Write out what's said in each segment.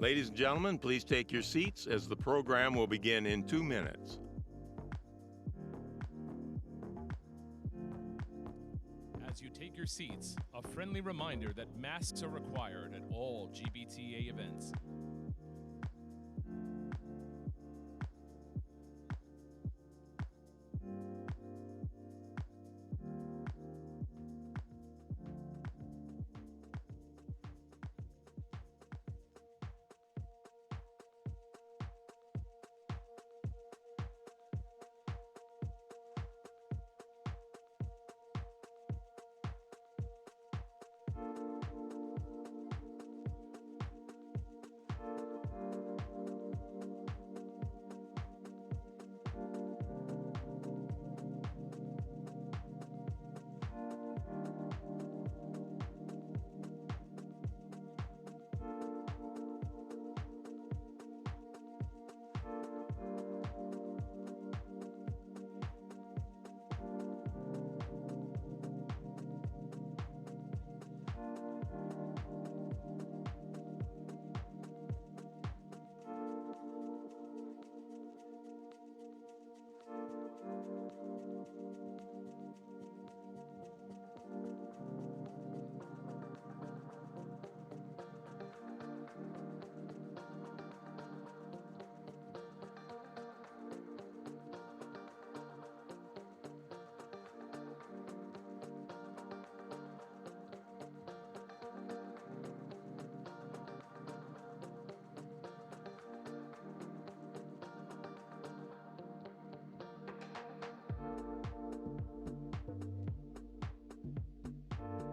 Ladies and gentlemen, please take your seats as the program will begin in 2 minutes. As you take your seats, a friendly reminder that masks are required at all Gbta events.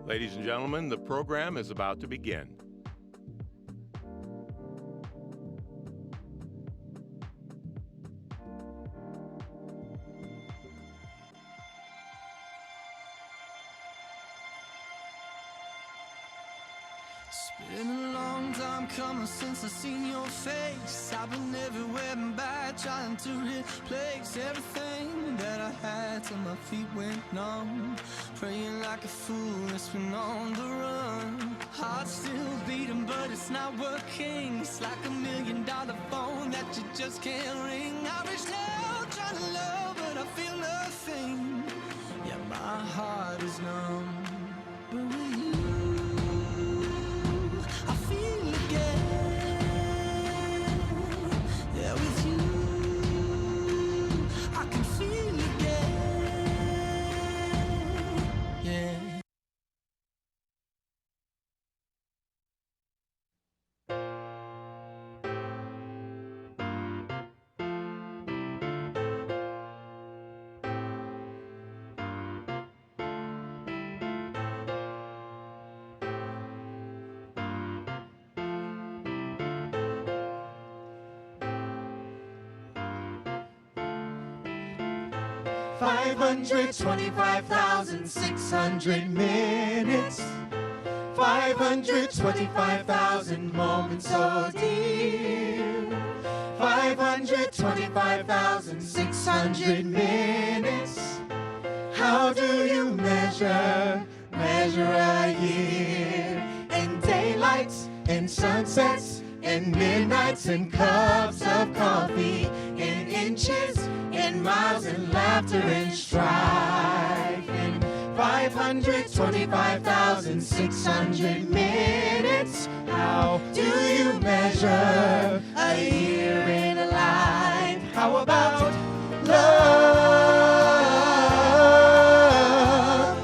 Ladies and gentlemen, the program is about to begin. It's been a long time coming since I seen your face. I've been everywhere and back, trying to replace everything that I had till my feet went numb. Praying like a fool that's been on the run. Heart still beating, but it's not working. It's like $1 million phone that you just can't ring. I reached out trying to love, but I feel nothing. Yeah, my heart is numb. But with you, I feel again. Yeah, with you, I can feel again. Yeah. 525,600 minutes, 525,000 moments, so dear. 525,600 minutes. How do you measure a year? In daylights, in sunsets, in midnights, in cups of coffee, in inches, in miles, in laughter, in strife. In 525,600 minutes. How do you measure a year in a life? How about love?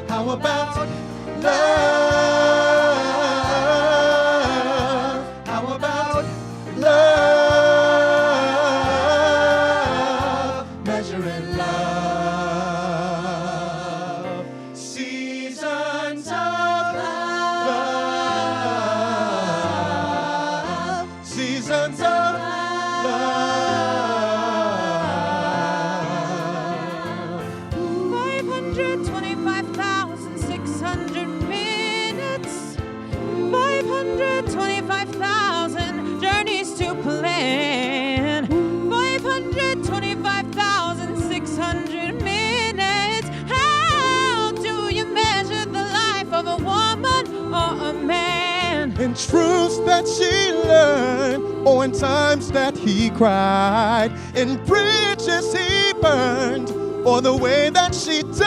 How about love? How about love? Measuring love. Seasons of love. Seasons of love. 525,600 minutes, 525,000 journeys to plan, 525,600 minutes. How do you measure the life of a woman or a man? In truths that she learned, or in times that he cried, in bridges he burned, or the way that she died.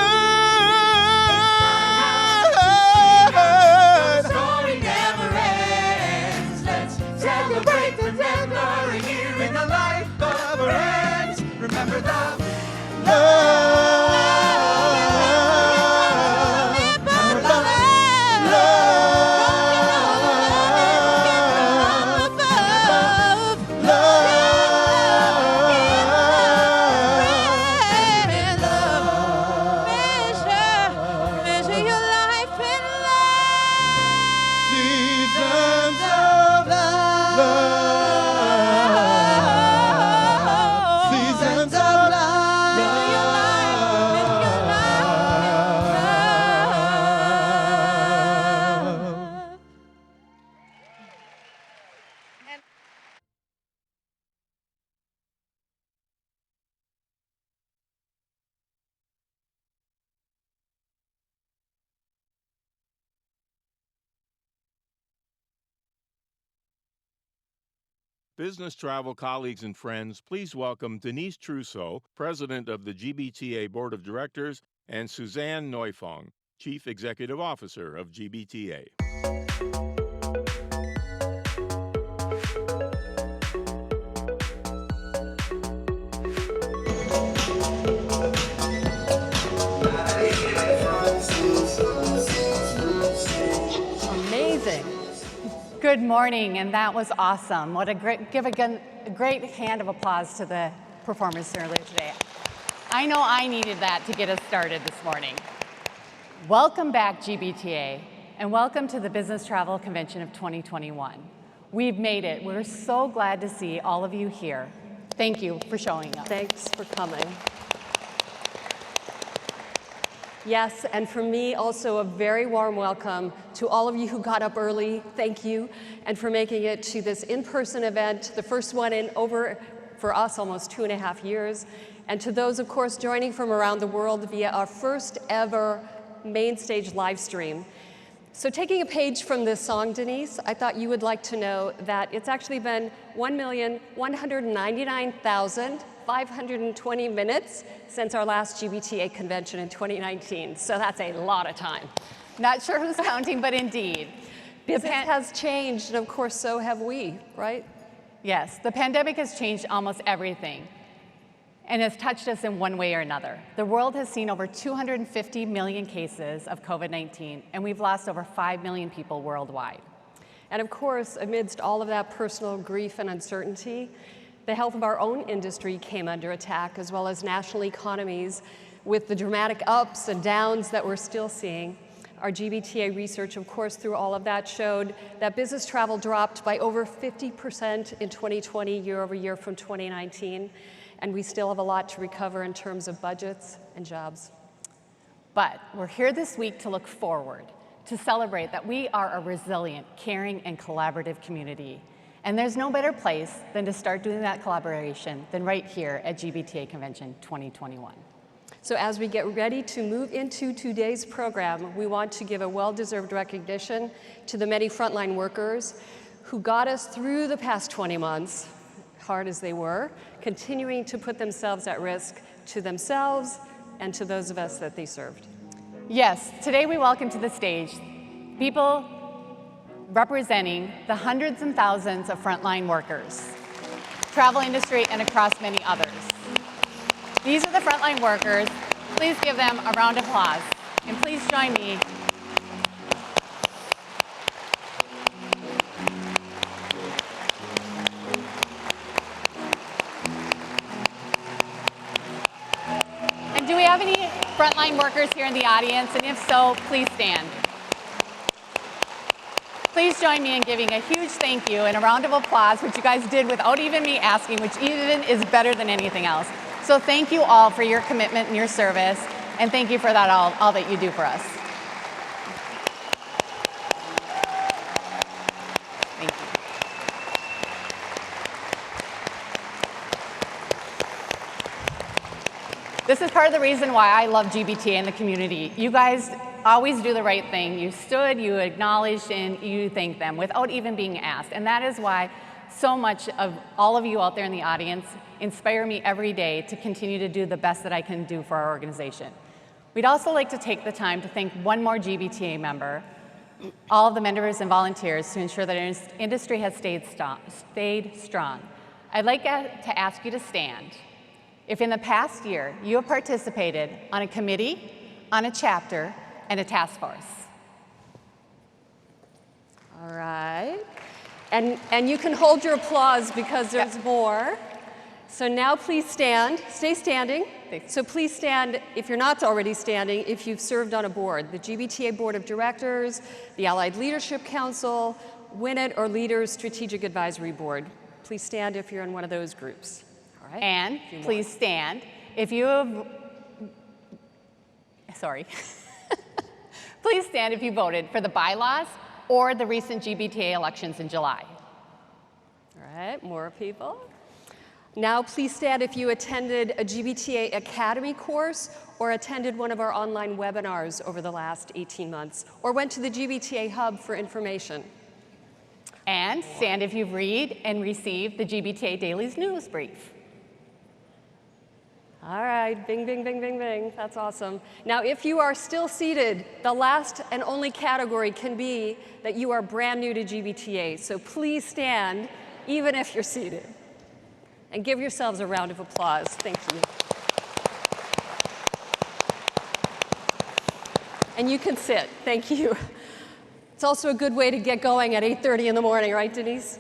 The story never ends. Let's celebrate the memory here in the life of our ends. Remember the Measure your life in love. Seasons of love. Seasons of love. Business travel colleagues and friends, please welcome Denise Trusso, President of the GBTA Board of Directors, and Suzanne Neufong, Chief Executive Officer of GBTA. Amazing. Good morning, and that was awesome. What a great, give a great hand of applause to the performers earlier today. I know I needed that to get us started this morning. Welcome back, GBTA, and welcome to the Business Travel Convention of 2021. We've made it. We're so glad to see all of you here. Thank you for showing up. Thanks for coming. Yes, and for me also a very warm welcome to all of you who got up early. Thank you, and for making it to this in-person event, the first one in over for us, almost 2.5 years. And to those, of course, joining from around the world via our first ever main stage live stream. So taking a page from this song, Denise, I thought you would like to know that it's actually been 1,199,520 minutes since our last GBTA convention in 2019. So that's a lot of time. Not sure who's counting, but indeed. Business has changed, and of course, so have we, right? Yes, the pandemic has changed almost everything and has touched us in one way or another. The world has seen over 250 million cases of COVID-19, and we've lost over 5 million people worldwide. And of course, amidst all of that personal grief and uncertainty, the health of our own industry came under attack, as well as national economies, with the dramatic ups and downs that we're still seeing. Our GBTA research, of course, through all of that showed that business travel dropped by over 50% in 2020, year over year from 2019. And we still have a lot to recover in terms of budgets and jobs. But we're here this week to look forward, to celebrate that we are a resilient, caring, and collaborative community. And there's no better place than to start doing that collaboration than right here at GBTA Convention 2021. So as we get ready to move into today's program, we want to give a well-deserved recognition to the many frontline workers who got us through the past 20 months, hard as they were, continuing to put themselves at risk to themselves and to those of us that they served. Yes, today we welcome to the stage people representing the hundreds and thousands of frontline workers, travel industry, and across many others. These are the frontline workers. Please give them a round of applause. And please join me. And do we have any frontline workers here in the audience? And if so, please stand. Please join me in giving a huge thank you and a round of applause, which you guys did without even me asking, which even is better than anything else. So thank you all for your commitment and your service, and thank you for that all that you do for us. Thank you. This is part of the reason why I love GBTA and the community. You guys always do the right thing. You stood, you acknowledged, and you thanked them without even being asked. And that is why so much of all of you out there in the audience inspire me every day to continue to do the best that I can do for our organization. We'd also like to take the time to thank one more GBTA member, all of the members and volunteers to ensure that our industry has stayed strong. I'd like to ask you to stand if in the past year you have participated on a committee, on a chapter, and a task force. All right. And you can hold your applause because there's more. So now please stand, stay standing. So please stand if you're not already standing, if you've served on a board, the GBTA Board of Directors, the Allied Leadership Council, WINIT, or Leaders Strategic Advisory Board. Please stand if you're in one of those groups. All right. And please stand if you have, please stand if you voted for the bylaws or the recent GBTA elections in July. All right, more people. Now please stand if you attended a GBTA Academy course or attended one of our online webinars over the last 18 months or went to the GBTA Hub for information. And stand if you've read and received the GBTA Daily's news brief. All right, bing, bing, bing, bing, bing. That's awesome. Now, if you are still seated, the last and only category can be that you are brand new to GBTA. So please stand, even if you're seated. And give yourselves a round of applause. Thank you. And you can sit. Thank you. It's also a good way to get going at 8:30 in the morning, right, Denise?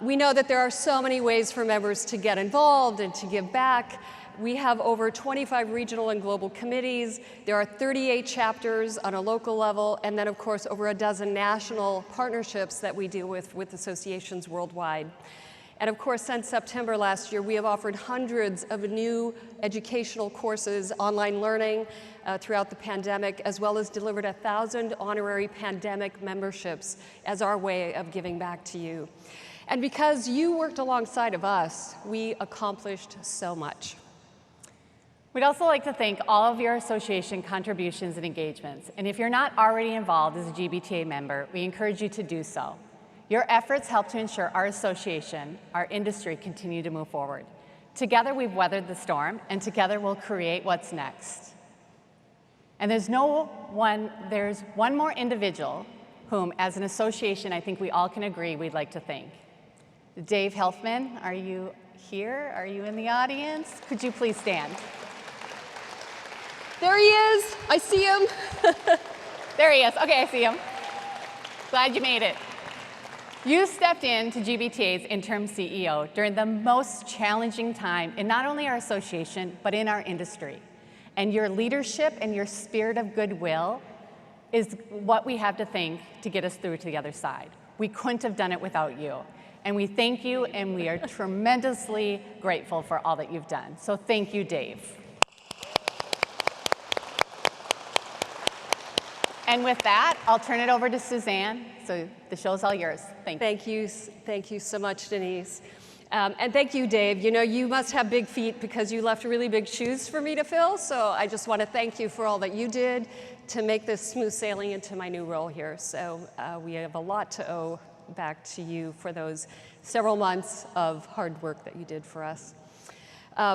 We know that there are so many ways for members to get involved and to give back. We have over 25 regional and global committees. There are 38 chapters on a local level, and then, of course, over a dozen national partnerships that we deal with associations worldwide. And of course, since September last year, we have offered hundreds of new educational courses, online learning throughout the pandemic, as well as delivered 1,000 honorary pandemic memberships as our way of giving back to you. And because you worked alongside of us, we accomplished so much. We'd also like to thank all of your association contributions and engagements. And if you're not already involved as a GBTA member, we encourage you to do so. Your efforts help to ensure our association, our industry, continue to move forward. Together, we've weathered the storm, and together we'll create what's next. And there's one more individual whom, as an association, I think we all can agree we'd like to thank. Dave Helfman, are you here? Are you in the audience? Could you please stand? There he is. I see him. There he is. Okay, I see him. Glad you made it. You stepped in to GBTA's interim CEO during the most challenging time in not only our association, but in our industry. And your leadership and your spirit of goodwill is what we have to thank to get us through to the other side. We couldn't have done it without you. And we thank you, and we are tremendously grateful for all that you've done. So thank you, Dave. And with that, I'll turn it over to Suzanne. So the show's all yours. Thank you. Thank you so much, Denise. And thank you, Dave. You know, you must have big feet because you left really big shoes for me to fill. So I just want to thank you for all that you did to make this smooth sailing into my new role here. So we have a lot to owe back to you for those several months of hard work that you did for us.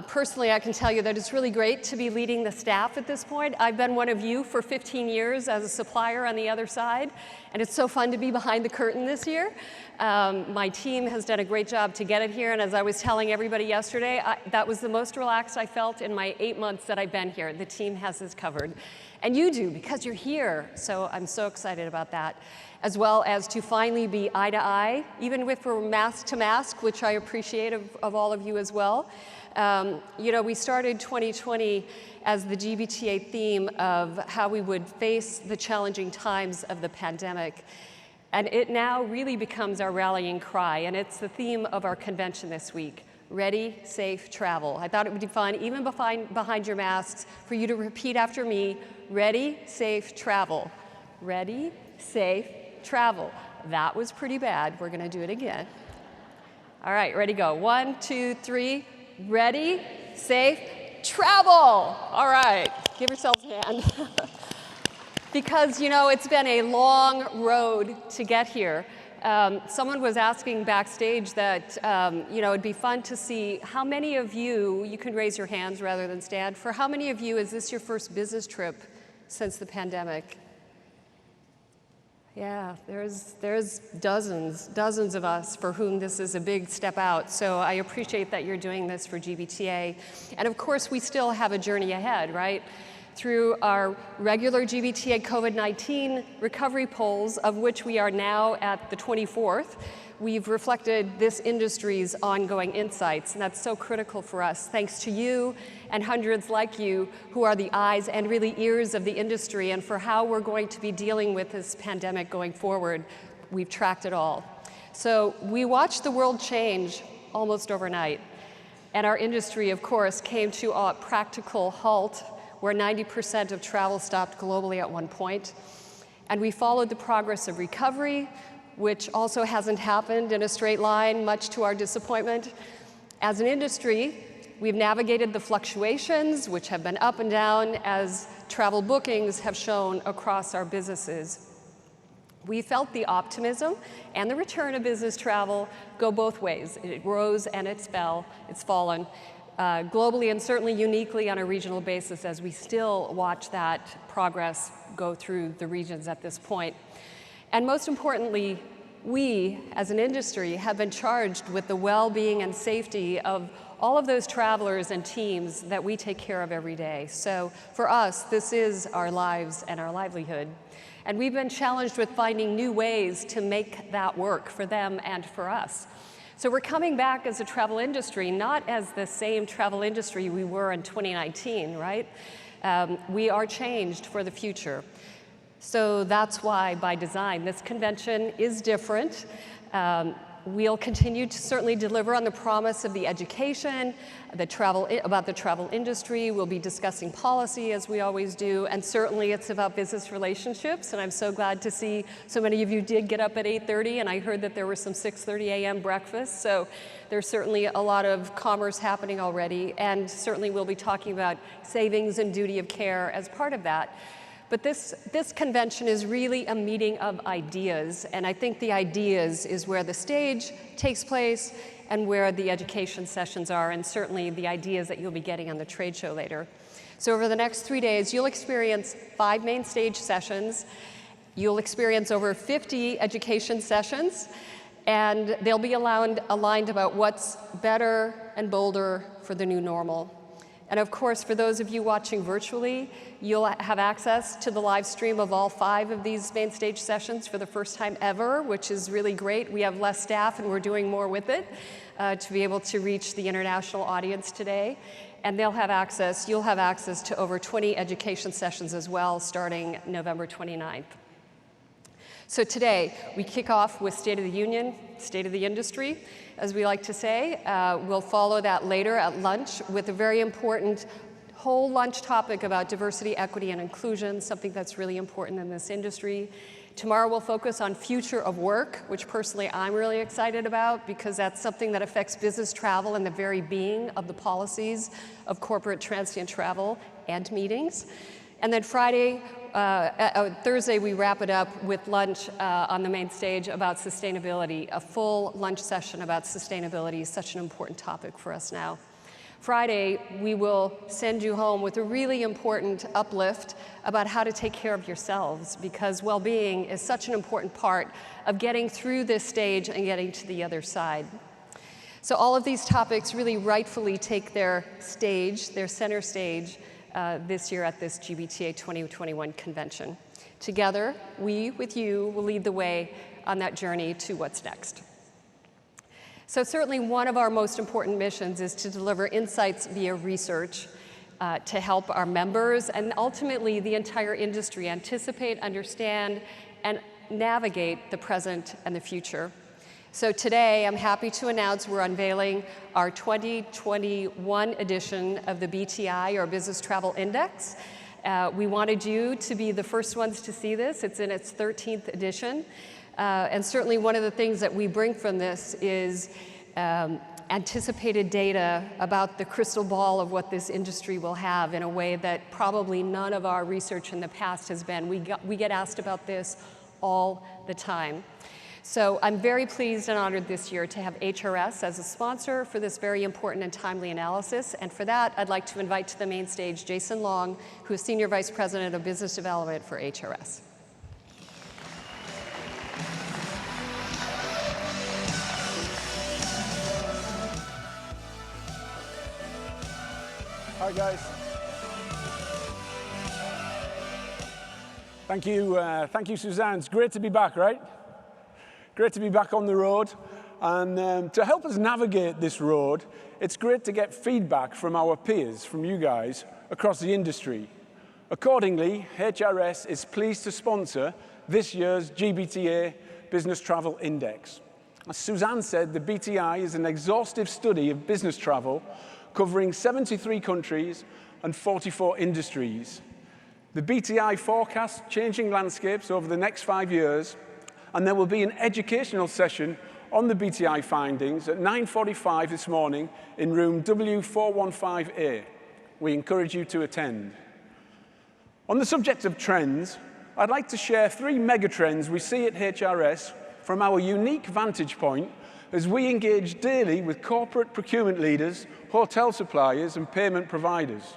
Personally, I can tell you that it's really great to be leading the staff at this point. I've been one of you for 15 years as a supplier on the other side, and it's so fun to be behind the curtain this year. My team has done a great job to get it here, and as I was telling everybody yesterday, that was the most relaxed I felt in my 8 months that I've been here. The team has this covered. And you do, because you're here, so I'm so excited about that. As well as to finally be eye to eye, even if we're mask to mask, which I appreciate of all of you as well. You know, we started 2020 as the GBTA theme of how we would face the challenging times of the pandemic. And it now really becomes our rallying cry, and it's the theme of our convention this week. Ready, safe, travel. I thought it would be fun, even behind your masks, for you to repeat after me, ready, safe, travel. Ready, safe, travel. That was pretty bad. We're gonna do it again. All right, ready, go. 1, 2, 3. Ready, safe, travel. All right, give yourselves a hand. Because, you know, it's been a long road to get here. Someone was asking backstage that, you know, it'd be fun to see how many of you can raise your hands rather than stand, for how many of you is this your first business trip since the pandemic? Yeah, there's dozens of us for whom this is a big step out. So I appreciate that you're doing this for GBTA. And of course, we still have a journey ahead, right? Through our regular GBTA COVID-19 recovery polls, of which we are now at the 24th, we've reflected this industry's ongoing insights, and that's so critical for us. Thanks to you and hundreds like you who are the eyes and really ears of the industry, and for how we're going to be dealing with this pandemic going forward, we've tracked it all. So we watched the world change almost overnight, and our industry, of course, came to a practical halt where 90% of travel stopped globally at one point. And we followed the progress of recovery, which also hasn't happened in a straight line, much to our disappointment. As an industry, we've navigated the fluctuations, which have been up and down, as travel bookings have shown across our businesses. We felt the optimism and the return of business travel go both ways. It rose and it's fallen. Globally and certainly uniquely on a regional basis, as we still watch that progress go through the regions at this point. And most importantly, we as an industry have been charged with the well-being and safety of all of those travelers and teams that we take care of every day. So for us, this is our lives and our livelihood. And we've been challenged with finding new ways to make that work for them and for us. So we're coming back as a travel industry, not as the same travel industry we were in 2019, right? We are changed for the future. So that's why, by design, this convention is different. We'll continue to certainly deliver on the promise of the education, about the travel industry. We'll be discussing policy as we always do, and certainly it's about business relationships. And I'm so glad to see so many of you did get up at 8:30, and I heard that there were some 6:30 a.m. breakfasts. So there's certainly a lot of commerce happening already, and certainly we'll be talking about savings and duty of care as part of that. But this convention is really a meeting of ideas, and I think the ideas is where the stage takes place and where the education sessions are, and certainly the ideas that you'll be getting on the trade show later. So over the next 3 days, you'll experience 5 main stage sessions. You'll experience over 50 education sessions, and they'll be aligned about what's better and bolder for the new normal. And of course, for those of you watching virtually, you'll have access to the live stream of all 5 of these main stage sessions for the first time ever, which is really great. We have less staff and we're doing more with it to be able to reach the international audience today. And you'll have access to over 20 education sessions as well, starting November 29th. So today, we kick off with State of the Union, State of the Industry, as we like to say. We'll follow that later at lunch with a very important whole lunch topic about diversity, equity, and inclusion, something that's really important in this industry. Tomorrow we'll focus on future of work, which personally I'm really excited about because that's something that affects business travel and the very being of the policies of corporate transient travel and meetings. And then Thursday, we wrap it up with lunch on the main stage about sustainability. A full lunch session about sustainability is such an important topic for us now. Friday, we will send you home with a really important uplift about how to take care of yourselves, because well-being is such an important part of getting through this stage and getting to the other side. So all of these topics really rightfully take their center stage, this year at this GBTA 2021 convention. Together, we, with you, will lead the way on that journey to what's next. So certainly one of our most important missions is to deliver insights via research to help our members and ultimately the entire industry anticipate, understand, and navigate the present and the future. So today, I'm happy to announce we're unveiling our 2021 edition of the BTI, or Business Travel Index. We wanted you to be the first ones to see this. It's in its 13th edition. And certainly one of the things that we bring from this is anticipated data about the crystal ball of what this industry will have in a way that probably none of our research in the past has been. We get asked about this all the time. So I'm very pleased and honored this year to have HRS as a sponsor for this very important and timely analysis. And for that, I'd like to invite to the main stage Jason Long, who is Senior Vice President of Business Development for HRS. Hi, guys. Thank you, Suzanne. It's great to be back, right? Great to be back on the road. And to help us navigate this road, it's great to get feedback from our peers, from you guys, across the industry. Accordingly, HRS is pleased to sponsor this year's GBTA Business Travel Index. As Suzanne said, the BTI is an exhaustive study of business travel covering 73 countries and 44 industries. The BTI forecasts changing landscapes over the next 5 years, and there will be an educational session on the BTI findings at 9:45 this morning in room W415A. We encourage you to attend. On the subject of trends, I'd like to share 3 megatrends we see at HRS from our unique vantage point as we engage daily with corporate procurement leaders, hotel suppliers, and payment providers.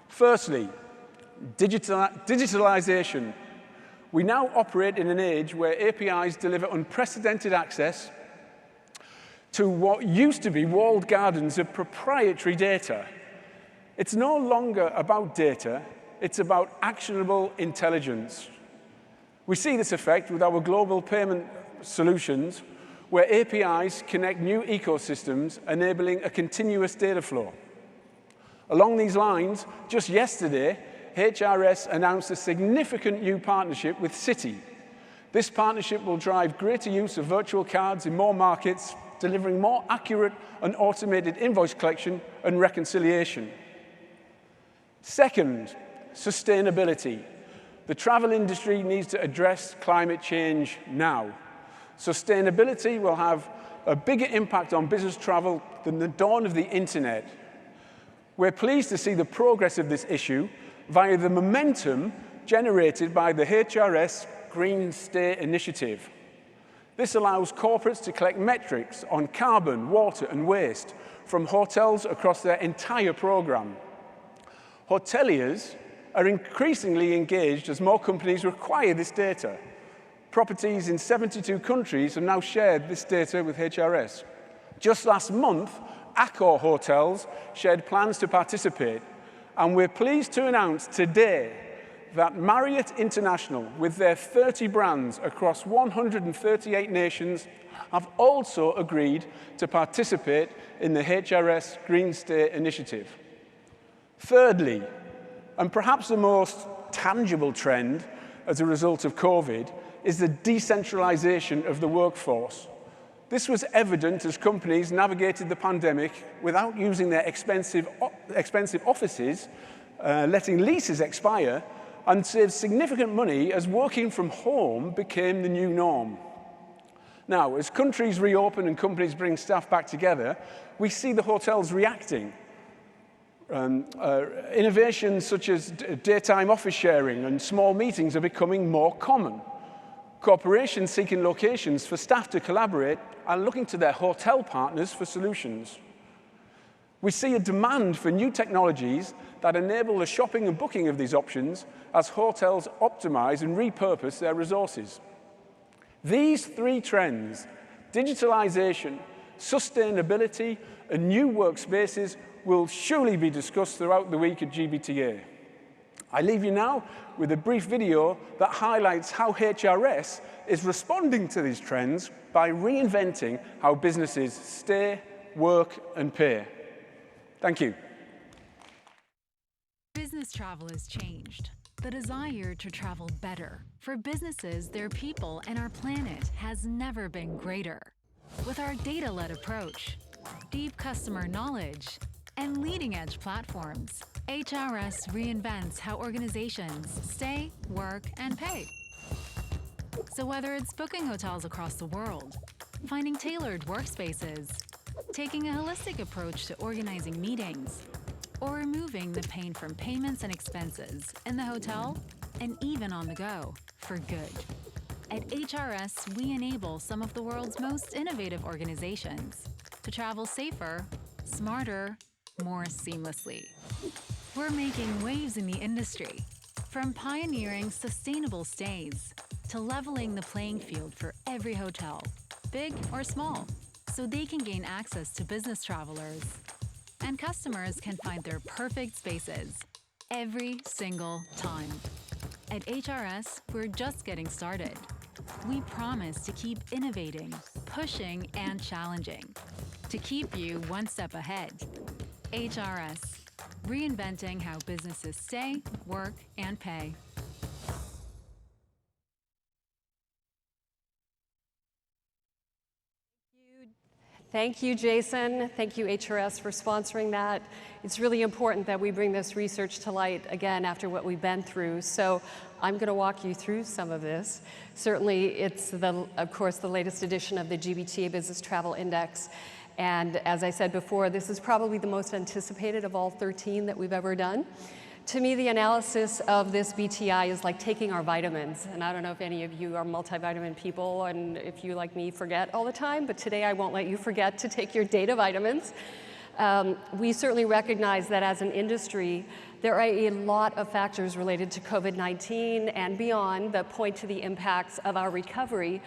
Firstly, digitalization. We now operate in an age where APIs deliver unprecedented access to what used to be walled gardens of proprietary data. It's no longer about data, it's about actionable intelligence. We see this effect with our global payment solutions, where APIs connect new ecosystems, enabling a continuous data flow. Along these lines, just yesterday, HRS announced a significant new partnership with Citi. This partnership will drive greater use of virtual cards in more markets, delivering more accurate and automated invoice collection and reconciliation. Second, sustainability. The travel industry needs to address climate change now. Sustainability will have a bigger impact on business travel than the dawn of the internet. We're pleased to see the progress of this issue via the momentum generated by the HRS Green Stay Initiative. This allows corporates to collect metrics on carbon, water, and waste from hotels across their entire program. Hoteliers are increasingly engaged as more companies require this data. Properties in 72 countries have now shared this data with HRS. Just last month, Accor hotels shared plans to participate, and we're pleased to announce today that Marriott International, with their 30 brands across 138 nations, have also agreed to participate in the HRS Green Stay Initiative. Thirdly, and perhaps the most tangible trend as a result of COVID, is the decentralization of the workforce. This was evident as companies navigated the pandemic without using their expensive offices, letting leases expire, and saved significant money as working from home became the new norm. Now, as countries reopen and companies bring staff back together, we see the hotels reacting. Innovations such as daytime office sharing and small meetings are becoming more common. Corporations seeking locations for staff to collaborate are looking to their hotel partners for solutions. We see a demand for new technologies that enable the shopping and booking of these options as hotels optimize and repurpose their resources. These three trends, digitalization, sustainability, and new workspaces, will surely be discussed throughout the week at Gbta. I leave you now with a brief video that highlights how HRS is responding to these trends by reinventing how businesses stay, work, and pay. Thank you. Business travel has changed. The desire to travel better for businesses, their people, and our planet has never been greater. With our data-led approach, deep customer knowledge, and leading-edge platforms, HRS reinvents how organizations stay, work, and pay. So whether it's booking hotels across the world, finding tailored workspaces, taking a holistic approach to organizing meetings, or removing the pain from payments and expenses in the hotel and even on the go for good. At HRS, we enable some of the world's most innovative organizations to travel safer, smarter, more seamlessly. We're making waves in the industry, from pioneering sustainable stays to leveling the playing field for every hotel, big or small, so they can gain access to business travelers. And customers can find their perfect spaces every single time. At HRS, we're just getting started. We promise to keep innovating, pushing, and challenging to keep you one step ahead. HRS, reinventing how businesses stay, work, and pay. Thank you, Jason. Thank you, HRS, for sponsoring that. It's really important that we bring this research to light again after what we've been through. So I'm going to walk you through some of this. Certainly, it's, of course, the latest edition of the Gbta Business Travel Index. And as I said before, this is probably the most anticipated of all 13 that we've ever done. To me, the analysis of this BTI is like taking our vitamins. And I don't know if any of you are multivitamin people, and if you, like me, forget all the time, but today I won't let you forget to take your data vitamins. We certainly recognize that as an industry, there are a lot of factors related to COVID-19 and beyond that point to the impacts of our recovery.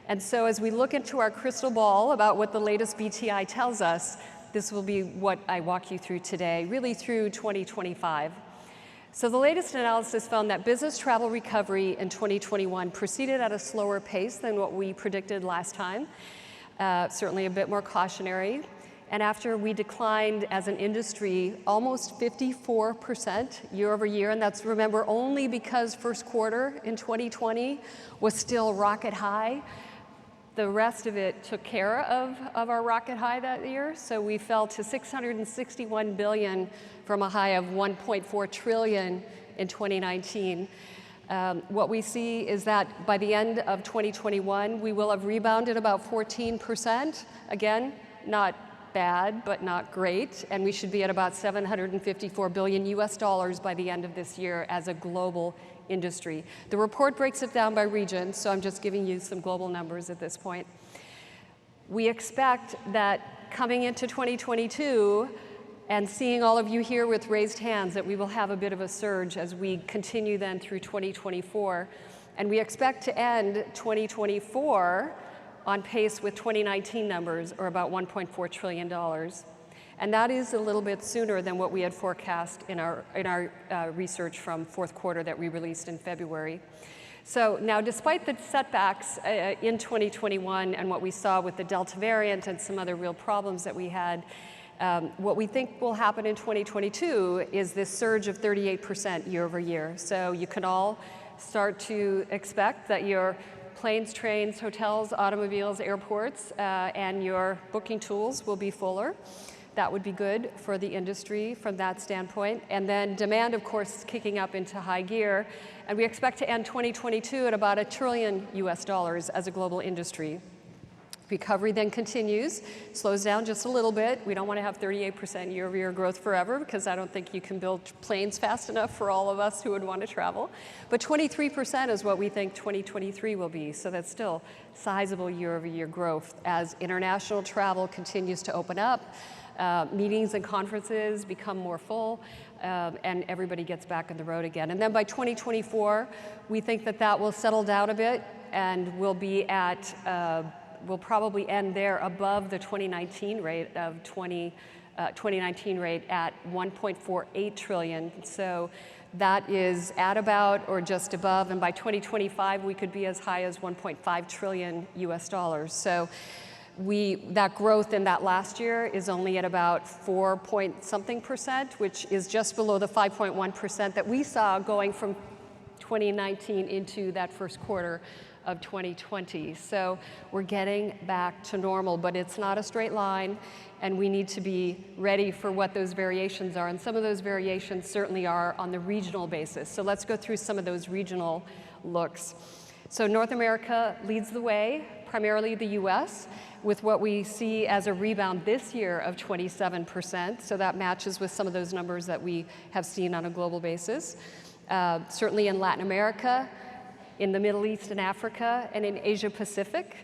And so as we look into our crystal ball about what the latest BTI tells us, this will be what I walk you through today, really through 2025. So the latest analysis found that business travel recovery in 2021 proceeded at a slower pace than what we predicted last time, certainly a bit more cautionary. And after we declined as an industry almost 54% year over year, and that's, remember, only because first quarter in 2020 was still rocket high. The rest of it took care of our rocket high that year. So we fell to $661 billion from a high of $1.4 trillion in 2019. What we see is that by the end of 2021, we will have rebounded about 14%. Again, not bad, but not great. And we should be at about $754 billion US dollars by the end of this year as a global industry. The report breaks it down by region, so I'm just giving you some global numbers at this point. We expect that coming into 2022, and seeing all of you here with raised hands, that we will have a bit of a surge as we continue then through 2024. And we expect to end 2024 on pace with 2019 numbers, or about $1.4 trillion. And that is a little bit sooner than what we had forecast in our research from fourth quarter that we released in February. So now, despite the setbacks in 2021 and what we saw with the Delta variant and some other real problems that we had, what we think will happen in 2022 is this surge of 38% year over year. So you can all start to expect that your planes, trains, hotels, automobiles, airports, and your booking tools will be fuller. That would be good for the industry from that standpoint. And then demand, of course, is kicking up into high gear. And we expect to end 2022 at about $1 trillion US dollars as a global industry. Recovery then continues, slows down just a little bit. We don't want to have 38% year-over-year growth forever, because I don't think you can build planes fast enough for all of us who would want to travel. But 23% is what we think 2023 will be. So that's still sizable year-over-year growth as international travel continues to open up. Meetings and conferences become more full, and everybody gets back on the road again. And then by 2024, we think that that will settle down a bit, and we'll be at, we'll probably end there above the 2019 rate of 2019 rate at 1.48 trillion. So that is at about or just above, and by 2025, we could be as high as 1.5 trillion US dollars. So that growth in that last year is only at about 4-point-something%, which is just below the 5.1% that we saw going from 2019 into that first quarter of 2020. So we're getting back to normal, but it's not a straight line, and we need to be ready for what those variations are. And some of those variations certainly are on the regional basis. So let's go through some of those regional looks. So North America leads the way, primarily the US, with what we see as a rebound this year of 27%. So that matches with some of those numbers that we have seen on a global basis. Certainly in Latin America, in the Middle East and Africa, and in Asia Pacific,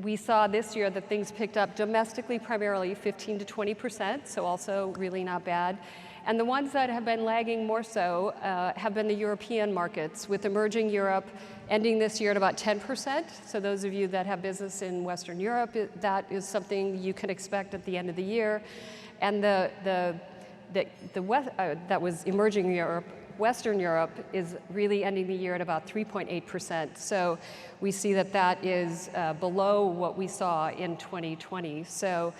we saw this year that things picked up domestically primarily 15 to 20%, so also really not bad. And the ones that have been lagging more so have been the European markets, with emerging Europe ending this year at about 10%. So those of you that have business in Western Europe, that is something you can expect at the end of the year. And that was emerging Europe. Western Europe is really ending the year at about 3.8%. So we see that that is below what we saw in 2020. So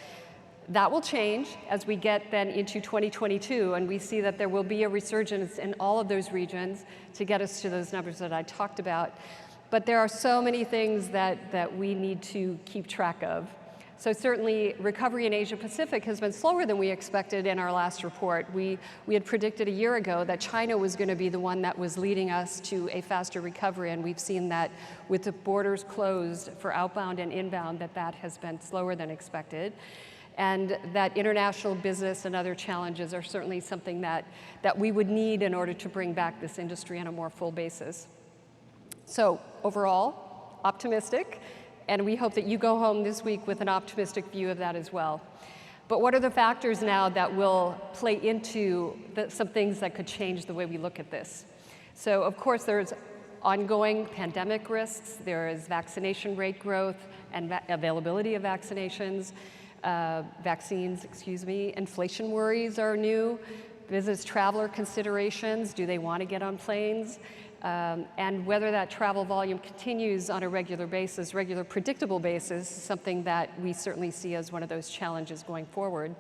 that will change as we get then into 2022, and we see that there will be a resurgence in all of those regions to get us to those numbers that I talked about. But there are so many things that we need to keep track of. So certainly recovery in Asia Pacific has been slower than we expected in our last report. We had predicted a year ago that China was going to be the one that was leading us to a faster recovery, and we've seen that with the borders closed for outbound and inbound, that has been slower than expected. And that international business and other challenges are certainly something that we would need in order to bring back this industry on a more full basis. So overall, optimistic, and we hope that you go home this week with an optimistic view of that as well. But what are the factors now that will play into some things that could change the way we look at this? So of course there's ongoing pandemic risks, there is vaccination rate growth and availability of vaccines, inflation worries are new, business traveler considerations, do they want to get on planes? and whether that travel volume continues on a regular basis, regular predictable basis, something that we certainly see as one of those challenges going forward.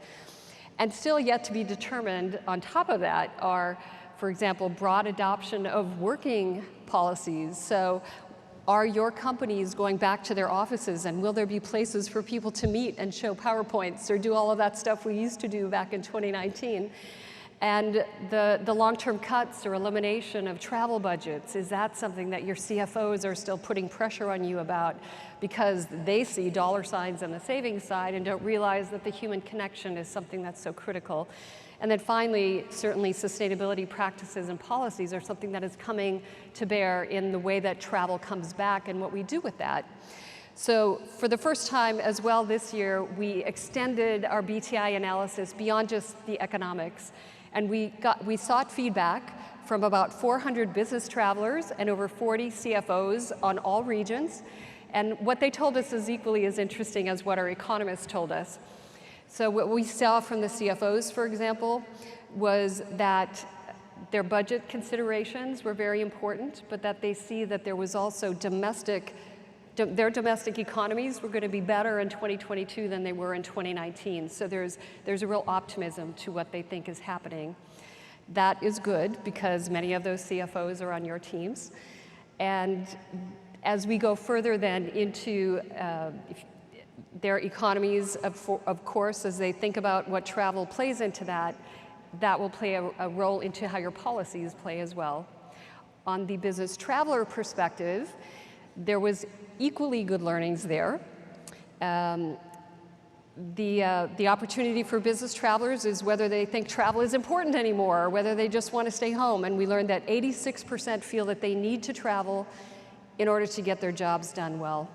And still yet to be determined on top of that are, for example, broad adoption of working policies. So are your companies going back to their offices, and will there be places for people to meet and show PowerPoints or do all of that stuff we used to do back in 2019? And the long-term cuts or elimination of travel budgets, is that something that your CFOs are still putting pressure on you about because they see dollar signs on the savings side and don't realize that the human connection is something that's so critical? And then finally, certainly sustainability practices and policies are something that is coming to bear in the way that travel comes back and what we do with that. So for the first time as well this year, we extended our BTI analysis beyond just the economics. And we sought feedback from about 400 business travelers and over 40 CFOs on all regions. And what they told us is equally as interesting as what our economists told us. So what we saw from the CFOs, for example, was that their budget considerations were very important, but that they see that there was also their domestic economies were going to be better in 2022 than they were in 2019. So there's a real optimism to what they think is happening. That is good because many of those CFOs are on your teams. And as we go further then into their economies, of course, as they think about what travel plays into that, that will play a role into how your policies play as well. On the business traveler perspective, there was equally good learnings there. The opportunity for business travelers is whether they think travel is important anymore or whether they just want to stay home. And we learned that 86% feel that they need to travel in order to get their jobs done well.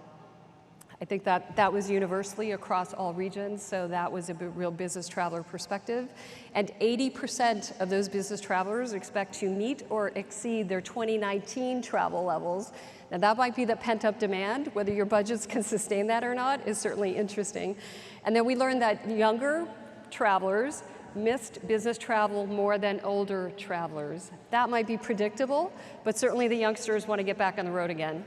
I think that was universally across all regions, so that was a real business traveler perspective. And 80% of those business travelers expect to meet or exceed their 2019 travel levels. Now that might be the pent-up demand. Whether your budgets can sustain that or not is certainly interesting. And then we learned that younger travelers missed business travel more than older travelers. That might be predictable, but certainly the youngsters want to get back on the road again.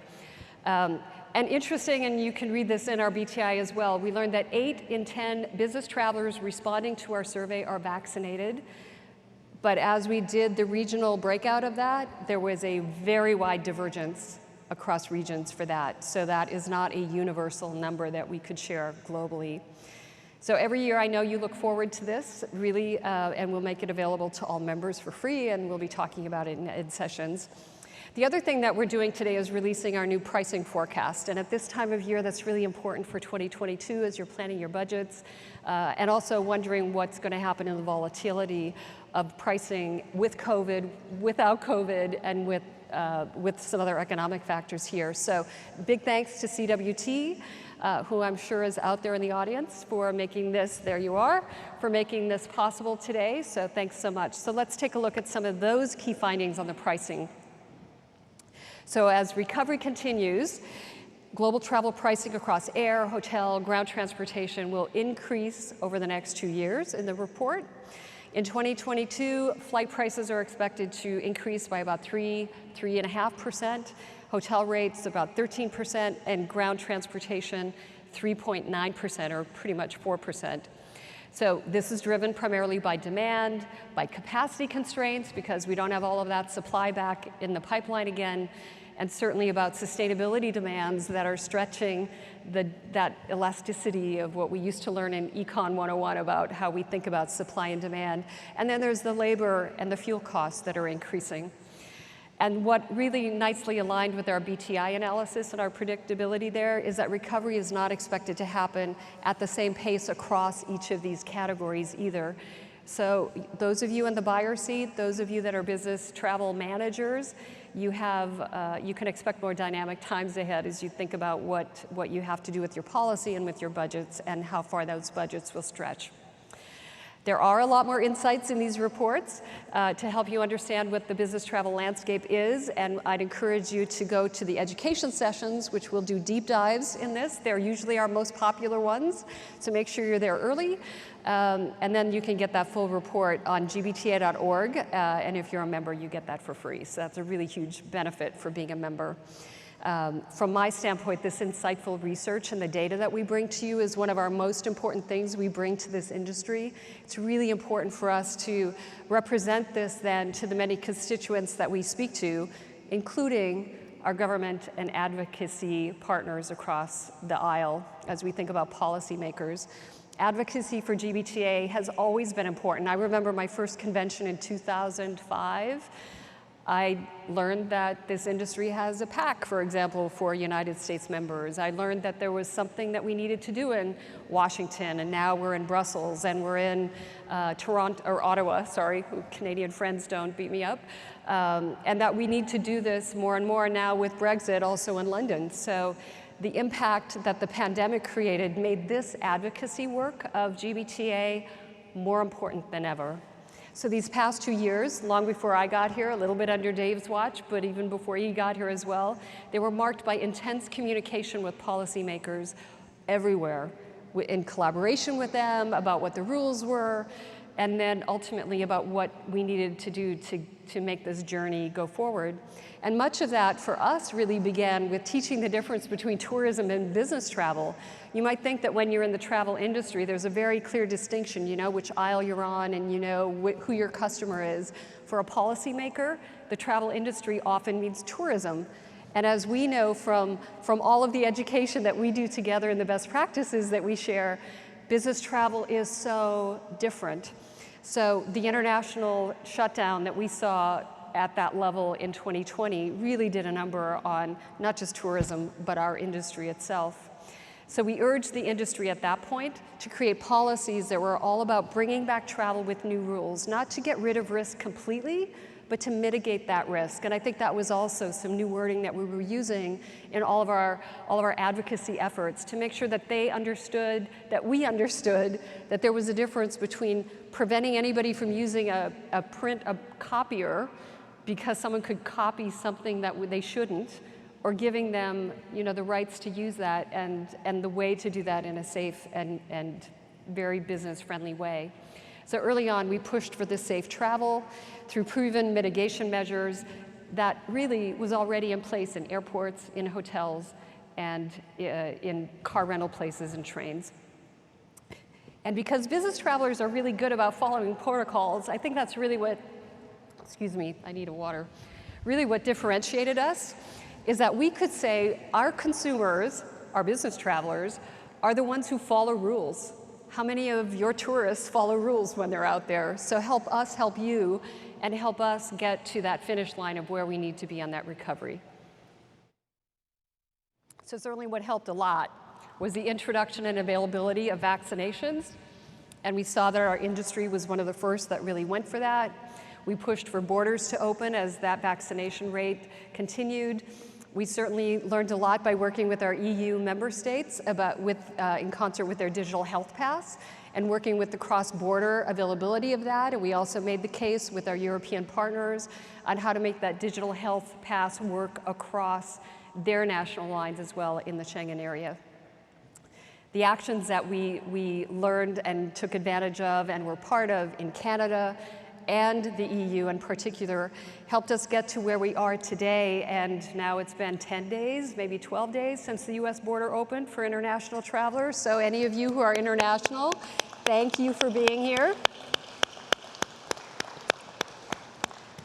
And interesting, and you can read this in our BTI as well, we learned that 8 in 10 business travelers responding to our survey are vaccinated. But as we did the regional breakout of that, there was a very wide divergence across regions for that. So that is not a universal number that we could share globally. So every year I know you look forward to this, really, and we'll make it available to all members for free, and we'll be talking about it in sessions. The other thing that we're doing today is releasing our new pricing forecast. And at this time of year, that's really important for 2022 as you're planning your budgets, and also wondering what's going to happen in the volatility of pricing with COVID, without COVID, and with some other economic factors here. So big thanks to CWT, who I'm sure is out there in the audience, for making this, there you are, for making this possible today. So thanks so much. So let's take a look at some of those key findings on the pricing. So as recovery continues, global travel pricing across air, hotel, ground transportation will increase over the next 2 years in the report. In 2022, flight prices are expected to increase by about 3.5%, hotel rates about 13%, and ground transportation 3.9%, or pretty much 4%. So this is driven primarily by demand, by capacity constraints, because we don't have all of that supply back in the pipeline again, and certainly about sustainability demands that are stretching that elasticity of what we used to learn in Econ 101 about how we think about supply and demand. And then there's the labor and the fuel costs that are increasing. And what really nicely aligned with our BTI analysis and our predictability there is that recovery is not expected to happen at the same pace across each of these categories either. So those of you in the buyer seat, those of you that are business travel managers, you can expect more dynamic times ahead as you think about what you have to do with your policy and with your budgets and how far those budgets will stretch. There are a lot more insights in these reports to help you understand what the business travel landscape is, and I'd encourage you to go to the education sessions, which will do deep dives in this. They're usually our most popular ones, so make sure you're there early. And then you can get that full report on gbta.org, and if you're a member, you get that for free. So that's a really huge benefit for being a member. From my standpoint, this insightful research and the data that we bring to you is one of our most important things we bring to this industry. It's really important for us to represent this then to the many constituents that we speak to, including our government and advocacy partners across the aisle as we think about policymakers. Advocacy for GBTA has always been important. I remember my first convention in 2005. I learned that this industry has a PAC, for example, for United States members. I learned that there was something that we needed to do in Washington, and now we're in Brussels, and we're in Toronto, or Ottawa, sorry, Canadian friends don't beat me up, and that we need to do this more and more now with Brexit, also in London. So the impact that the pandemic created made this advocacy work of GBTA more important than ever. So these past 2 years, long before I got here, a little bit under Dave's watch, but even before he got here as well, they were marked by intense communication with policymakers everywhere, in collaboration with them about what the rules were, and then ultimately about what we needed to do to make this journey go forward. And much of that for us really began with teaching the difference between tourism and business travel. You might think that when you're in the travel industry, there's a very clear distinction. You know which aisle you're on, and you know who your customer is. For a policymaker, the travel industry often means tourism. And as we know from all of the education that we do together and the best practices that we share, business travel is so different. So the international shutdown that we saw at that level in 2020 really did a number on not just tourism, but our industry itself. So we urged the industry at that point to create policies that were all about bringing back travel with new rules, not to get rid of risk completely, but to mitigate that risk. And I think that was also some new wording that we were using in all of our advocacy efforts to make sure that they understood, that we understood, that there was a difference between preventing anybody from using a copier because someone could copy something that they shouldn't, or giving them, the rights to use that and the way to do that in a safe and very business-friendly way. So early on, we pushed for this safe travel through proven mitigation measures that really was already in place in airports, in hotels, and in car rental places and trains. And because business travelers are really good about following protocols, I think that's really what, excuse me, I need a water, really what differentiated us is that we could say our consumers, our business travelers, are the ones who follow rules. How many of your tourists follow rules when they're out there? So help us help you and help us get to that finish line of where we need to be on that recovery. So certainly what helped a lot was the introduction and availability of vaccinations. And we saw that our industry was one of the first that really went for that. We pushed for borders to open as that vaccination rate continued. We certainly learned a lot by working with our EU member states in concert with their digital health pass and working with the cross-border availability of that. And we also made the case with our European partners on how to make that digital health pass work across their national lines as well in the Schengen area. The actions that we learned and took advantage of and were part of in Canada and the EU in particular helped us get to where we are today, and now it's been 10 days, maybe 12 days since the US border opened for international travelers. So any of you who are international, thank you for being here.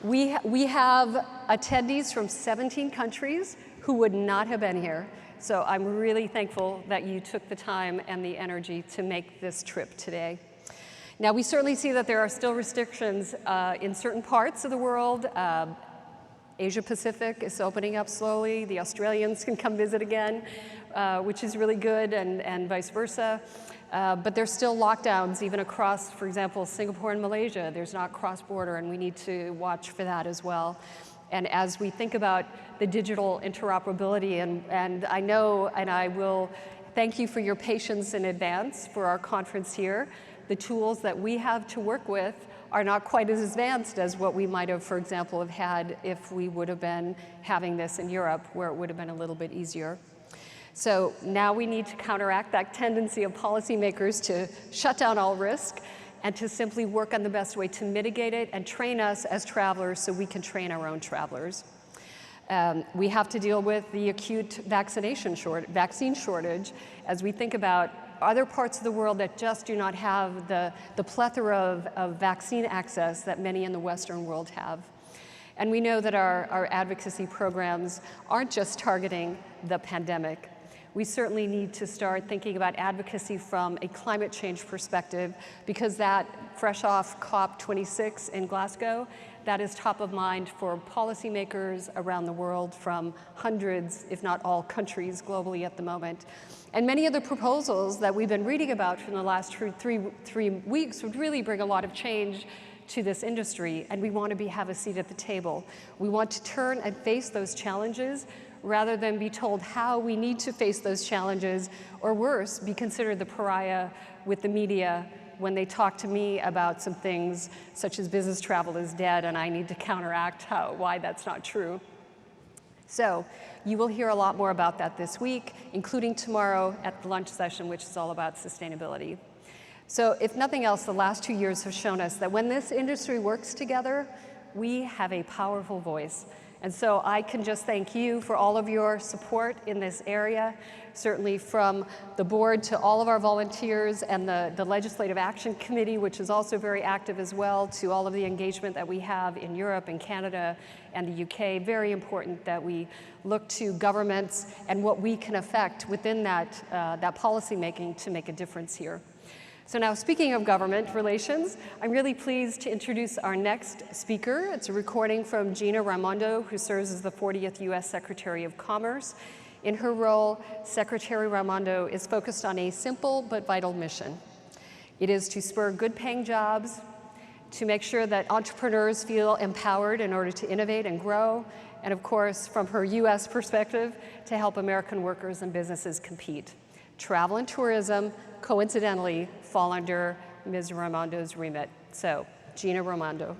We have attendees from 17 countries who would not have been here. So I'm really thankful that you took the time and the energy to make this trip today. Now, we certainly see that there are still restrictions in certain parts of the world. Asia Pacific is opening up slowly. The Australians can come visit again, which is really good, and vice versa. But there's still lockdowns even across, for example, Singapore and Malaysia. There's not cross-border, and we need to watch for that as well. And as we think about the digital interoperability, and I know, and I will thank you for your patience in advance for our conference here. the tools that we have to work with are not quite as advanced as what we might have, for example, have had if we would have been having this in Europe, where it would have been a little bit easier. So now we need to counteract that tendency of policymakers to shut down all risk and to simply work on the best way to mitigate it and train us as travelers so we can train our own travelers. We have to deal with the acute vaccine shortage as we think about other parts of the world that just do not have the plethora of vaccine access that many in the Western world have. And we know that our advocacy programs aren't just targeting the pandemic. We certainly need to start thinking about advocacy from a climate change perspective, because that, fresh off COP26 in Glasgow, that is top of mind for policymakers around the world from hundreds, if not all countries globally at the moment. And many of the proposals that we've been reading about from the last three weeks would really bring a lot of change to this industry, and we want to have a seat at the table. We want to turn and face those challenges rather than be told how we need to face those challenges, or worse, be considered the pariah with the media when they talk to me about some things such as business travel is dead and I need to counteract why that's not true. So you will hear a lot more about that this week, including tomorrow at the lunch session, which is all about sustainability. So if nothing else, the last 2 years have shown us that when this industry works together, we have a powerful voice. And so I can just thank you for all of your support in this area, certainly from the board to all of our volunteers and the Legislative Action Committee, which is also very active as well, to all of the engagement that we have in Europe and Canada and the UK. Very important that we look to governments and what we can affect within that policy making to make a difference here. So now, speaking of government relations, I'm really pleased to introduce our next speaker. It's a recording from Gina Romando, who serves as the 40th U.S. Secretary of Commerce. In her role, Secretary Raimondo is focused on a simple but vital mission. It is to spur good-paying jobs, to make sure that entrepreneurs feel empowered in order to innovate and grow, and of course, from her U.S. perspective, to help American workers and businesses compete. Travel and tourism, coincidentally, fall under Ms. Raimondo's remit. So, Gina Romando.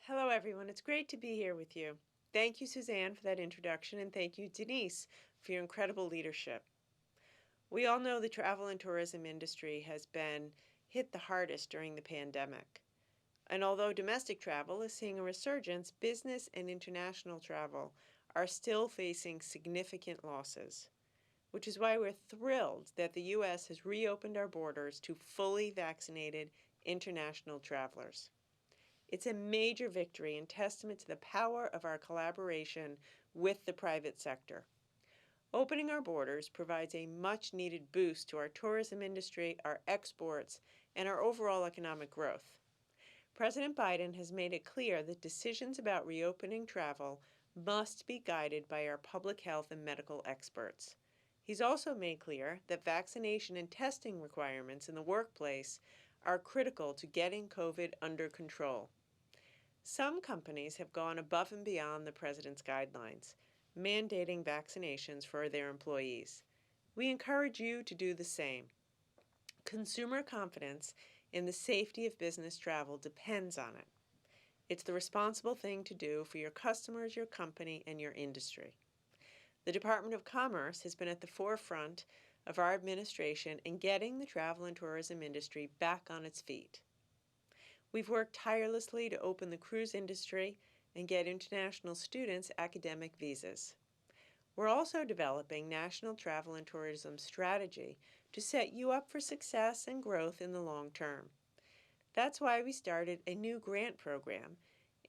Hello, everyone. It's great to be here with you. Thank you, Suzanne, for that introduction, and thank you, Denise, for your incredible leadership. We all know the travel and tourism industry has been hit the hardest during the pandemic. And although domestic travel is seeing a resurgence, business and international travel are still facing significant losses, which is why we're thrilled that the U.S. has reopened our borders to fully vaccinated international travelers. It's a major victory and testament to the power of our collaboration with the private sector. Opening our borders provides a much-needed boost to our tourism industry, our exports, and our overall economic growth. President Biden has made it clear that decisions about reopening travel must be guided by our public health and medical experts. He's also made clear that vaccination and testing requirements in the workplace are critical to getting COVID under control. Some companies have gone above and beyond the president's guidelines, mandating vaccinations for their employees. We encourage you to do the same. Consumer confidence in the safety of business travel depends on it. It's the responsible thing to do for your customers, your company, and your industry. The Department of Commerce has been at the forefront of our administration in getting the travel and tourism industry back on its feet. We've worked tirelessly to open the cruise industry and get international students academic visas. We're also developing national travel and tourism strategy to set you up for success and growth in the long term. That's why we started a new grant program,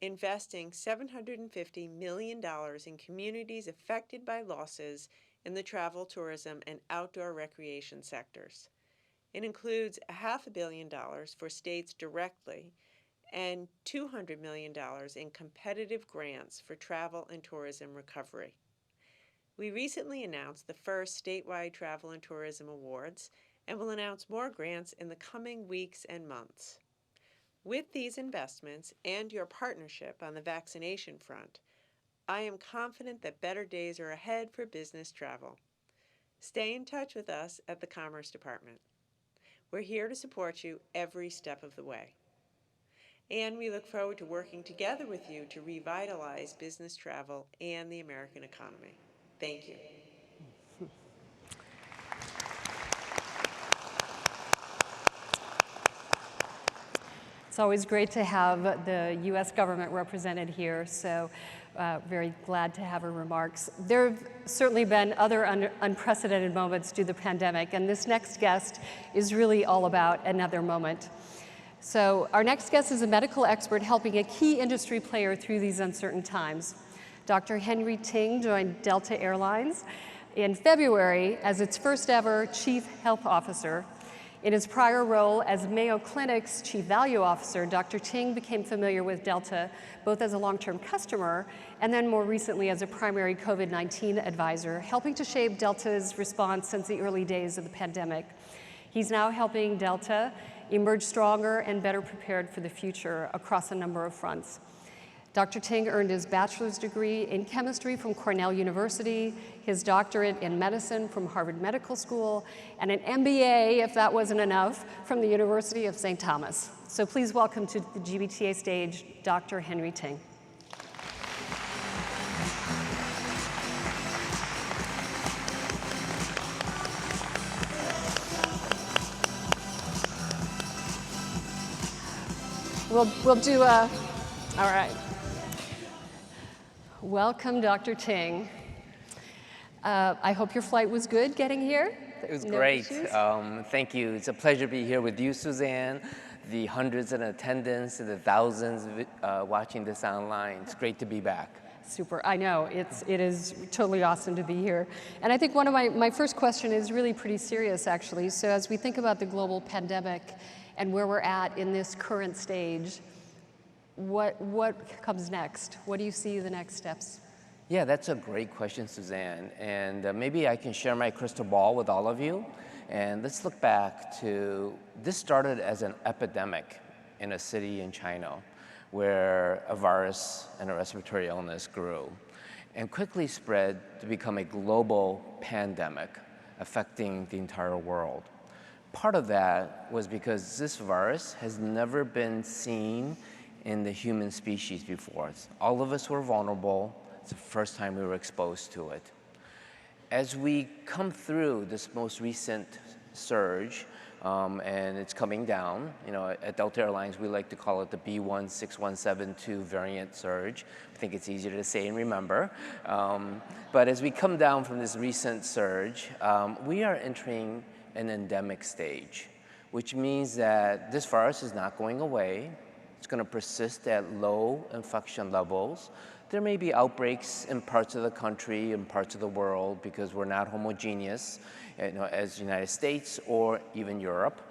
investing $750 million in communities affected by losses in the travel, tourism, and outdoor recreation sectors. It includes $500 million for states directly and $200 million in competitive grants for travel and tourism recovery. We recently announced the first statewide travel and tourism awards and will announce more grants in the coming weeks and months. With these investments and your partnership on the vaccination front, I am confident that better days are ahead for business travel. Stay in touch with us at the Commerce Department. We're here to support you every step of the way. And we look forward to working together with you to revitalize business travel and the American economy. Thank you. It's always great to have the U.S. government represented here, so very glad to have her remarks. There have certainly been other unprecedented moments due to the pandemic, and this next guest is really all about another moment. So our next guest is a medical expert helping a key industry player through these uncertain times. Dr. Henry Ting joined Delta Airlines in February as its first ever Chief Health Officer. In his prior role as Mayo Clinic's Chief Value Officer, Dr. Ting became familiar with Delta both as a long-term customer and then more recently as a primary COVID-19 advisor, helping to shape Delta's response since the early days of the pandemic. He's now helping Delta emerge stronger and better prepared for the future across a number of fronts. Dr. Ting earned his bachelor's degree in chemistry from Cornell University, his doctorate in medicine from Harvard Medical School, and an MBA, if that wasn't enough, from the University of St. Thomas. So please welcome to the GBTA stage, Dr. Henry Ting. We'll do a, all right. Welcome, Dr. Ting. I hope your flight was good getting here. It was No great. issues? Thank you. It's a pleasure to be here with you, Suzanne, the hundreds in attendance and the thousands watching this online. It's great to be back. Super, I know, it is totally awesome to be here. And I think one of my first question is really pretty serious, actually. So as we think about the global pandemic and where we're at in this current stage, what comes next? What do you see the next steps? Yeah, that's a great question, Suzanne. And maybe I can share my crystal ball with all of you. And let's look back to, this started as an epidemic in a city in China where a virus and a respiratory illness grew and quickly spread to become a global pandemic affecting the entire world. Part of that was because this virus has never been seen in the human species before. All of us were vulnerable. It's the first time we were exposed to it. As we come through this most recent surge, and it's coming down, you know, at Delta Airlines, we like to call it the B.1.617.2 variant surge. I think it's easier to say and remember. But as we come down from this recent surge, we are entering an endemic stage, which means that this virus is not going away. It's going to persist at low infection levels. There may be outbreaks in parts of the country and parts of the world because we're not homogeneous, you know, as the United States or even Europe.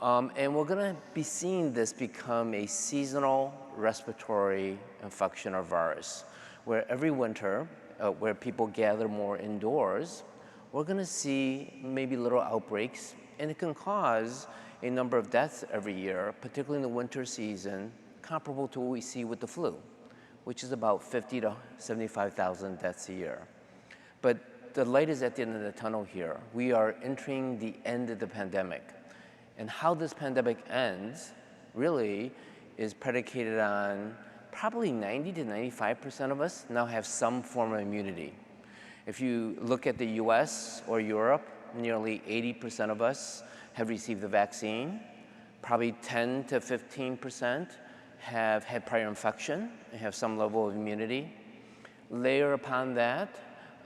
And we're going to be seeing this become a seasonal respiratory infection or virus, where every winter, where people gather more indoors, we're going to see maybe little outbreaks, and it can cause a number of deaths every year, particularly in the winter season, comparable to what we see with the flu, which is about 50 to 75,000 deaths a year. But the light is at the end of the tunnel here. We are entering the end of the pandemic. And how this pandemic ends really is predicated on probably 90 to 95% of us now have some form of immunity. If you look at the US or Europe, nearly 80% of us have received the vaccine. Probably 10 to 15% have had prior infection and have some level of immunity. Layer upon that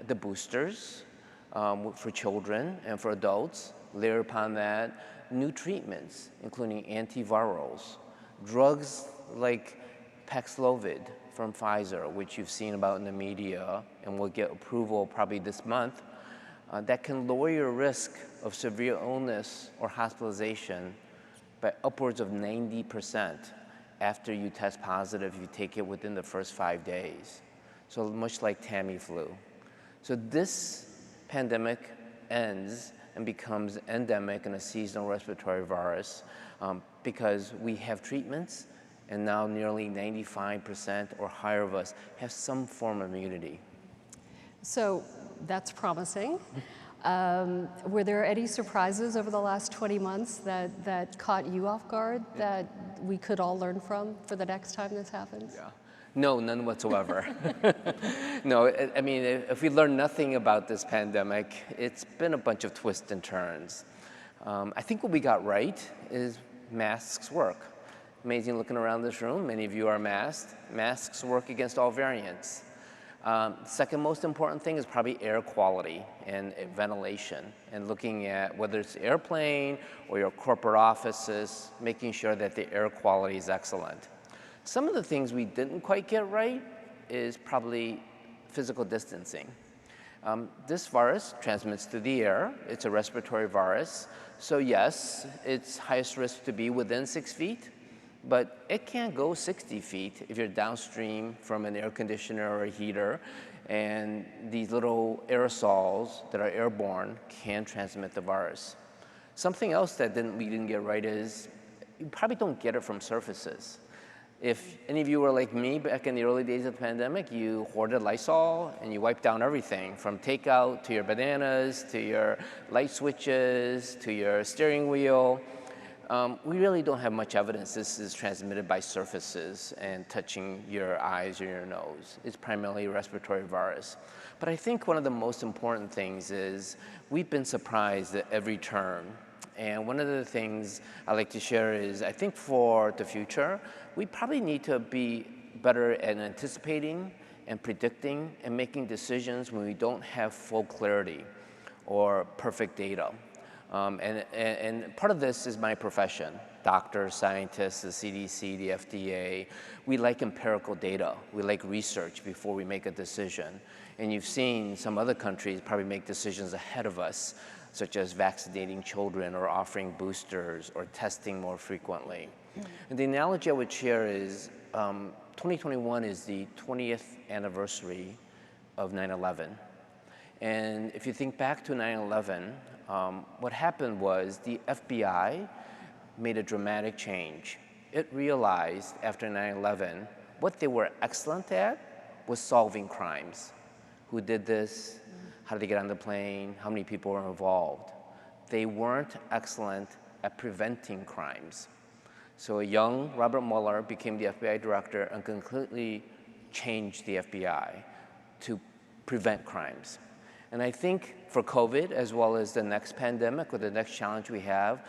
the boosters for children and for adults. Layer upon that new treatments, including antivirals, drugs like Paxlovid from Pfizer, which you've seen about in the media and will get approval probably this month, that can lower your risk of severe illness or hospitalization by upwards of 90% after you test positive if you take it within the first 5 days. So much like Tamiflu. So this pandemic ends and becomes endemic in a seasonal respiratory virus because we have treatments and now nearly 95% or higher of us have some form of immunity. So that's promising. Were there any surprises over the last 20 months that caught you off guard that we could all learn from for the next time this happens? Yeah. No, none whatsoever. No, I mean, if we learn nothing about this pandemic, it's been a bunch of twists and turns. I think what we got right is masks work. Amazing looking around this room, many of you are masked. Masks work against all variants. Second most important thing is probably air quality and ventilation, and looking at whether it's the airplane or your corporate offices, making sure that the air quality is excellent. Some of the things we didn't quite get right is probably physical distancing. This virus transmits through the air. It's a respiratory virus. So yes, it's highest risk to be within 6 feet, but it can't go 60 feet if you're downstream from an air conditioner or a heater, and these little aerosols that are airborne can transmit the virus. Something else that we didn't get right is you probably don't get it from surfaces. If any of you were like me back in the early days of the pandemic, you hoarded Lysol and you wiped down everything from takeout to your bananas, to your light switches, to your steering wheel. We really don't have much evidence this is transmitted by surfaces and touching your eyes or your nose. It's primarily a respiratory virus. But I think one of the most important things is we've been surprised at every turn. And one of the things I like to share is I think for the future, we probably need to be better at anticipating and predicting and making decisions when we don't have full clarity or perfect data. And part of this is my profession. Doctors, scientists, the CDC, the FDA, we like empirical data. We like research before we make a decision. And you've seen some other countries probably make decisions ahead of us, such as vaccinating children or offering boosters or testing more frequently. And the analogy I would share is 2021 is the 20th anniversary of 9/11. And if you think back to 9/11, what happened was the FBI made a dramatic change. It realized after 9/11, what they were excellent at was solving crimes. Who did this? How did they get on the plane? How many people were involved? They weren't excellent at preventing crimes. So a young Robert Mueller became the FBI director and completely changed the FBI to prevent crimes. And I think for COVID, as well as the next pandemic or the next challenge we have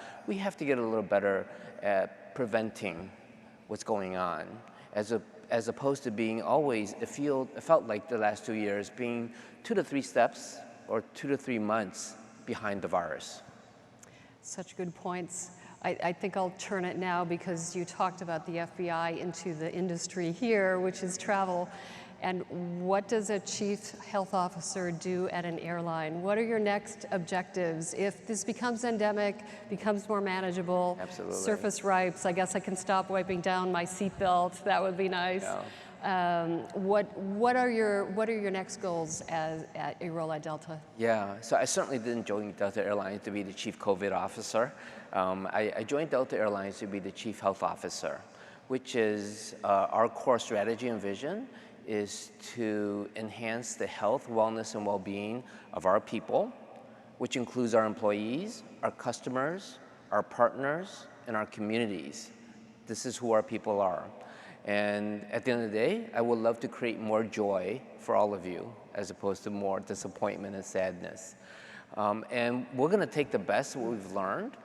to get a little better at preventing what's going on, as opposed to being always, it felt like the last 2 years, being 2 to 3 steps or 2 to 3 months behind the virus. Such good points. I think I'll turn it now because you talked about the FBI into the industry here, which is travel. And what does a chief health officer do at an airline? What are your next objectives? If this becomes endemic, becomes more manageable, absolutely, surface ripes, I guess I can stop wiping down my seatbelt. That would be nice. Yeah. What are your next goals at a role at Delta? Yeah, so I certainly didn't join Delta Airlines to be the chief COVID officer. I joined Delta Airlines to be the chief health officer, which is our core strategy and vision is to enhance the health, wellness, and well-being of our people, which includes our employees, our customers, our partners, and our communities. This is who our people are. And at the end of the day, I would love to create more joy for all of you, as opposed to more disappointment and sadness. And we're gonna take the best of what we've learned,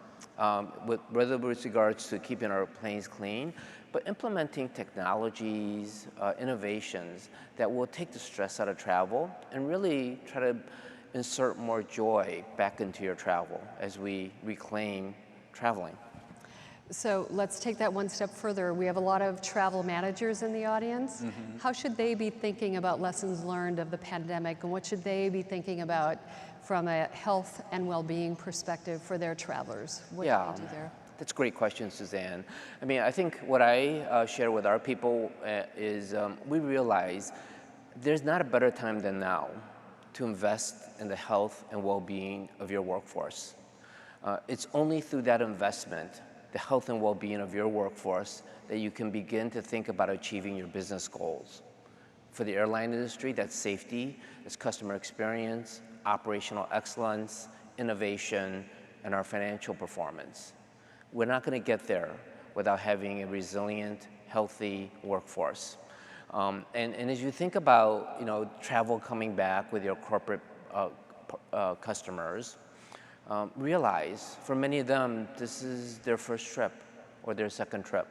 whether with regards to keeping our planes clean, but implementing technologies, innovations that will take the stress out of travel and really try to insert more joy back into your travel as we reclaim traveling. So let's take that one step further. We have a lot of travel managers in the audience. Mm-hmm. How should they be thinking about lessons learned of the pandemic, and what should they be thinking about from a health and well-being perspective for their travelers? What do they do there? That's a great question, Suzanne. I mean, I think what I share with our people is we realize there's not a better time than now to invest in the health and well-being of your workforce. It's only through that investment the health and well-being of your workforce, that you can begin to think about achieving your business goals. For the airline industry, that's safety, it's customer experience, operational excellence, innovation, and our financial performance. We're not going to get there without having a resilient, healthy workforce. And as you think about travel coming back with your corporate customers, realize for many of them, this is their first trip or their second trip.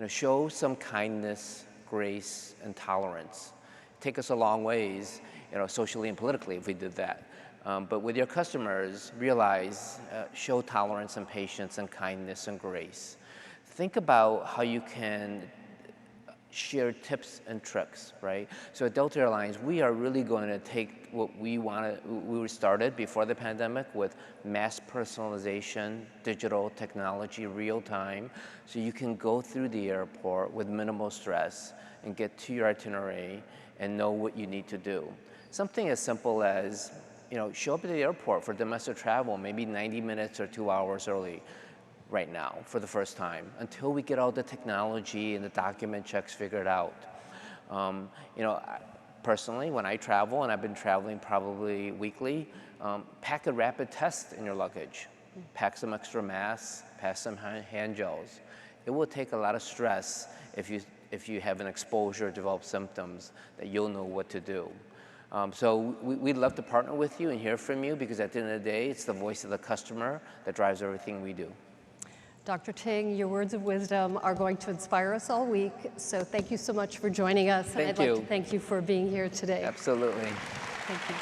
Show some kindness, grace, and tolerance. Take us a long ways, socially and politically if we did that. But with your customers, realize, show tolerance and patience and kindness and grace. Think about how you can share tips and tricks, right? So at Delta Airlines, we are really going to take what we started before the pandemic with mass personalization, digital technology, real time, so you can go through the airport with minimal stress and get to your itinerary and know what you need to do. Something as simple as, show up at the airport for domestic travel, maybe 90 minutes or 2 hours early right now for the first time, until we get all the technology and the document checks figured out. Personally, when I travel, and I've been traveling probably weekly, pack a rapid test in your luggage. Pack some extra masks, pack some hand gels. It will take a lot of stress if you have an exposure, develop symptoms, that you'll know what to do. So we'd love to partner with you and hear from you, because at the end of the day, it's the voice of the customer that drives everything we do. Dr. Ting, your words of wisdom are going to inspire us all week, so thank you so much for joining us. Thank and I'd you. like to thank you for being here today. Absolutely. Thank you.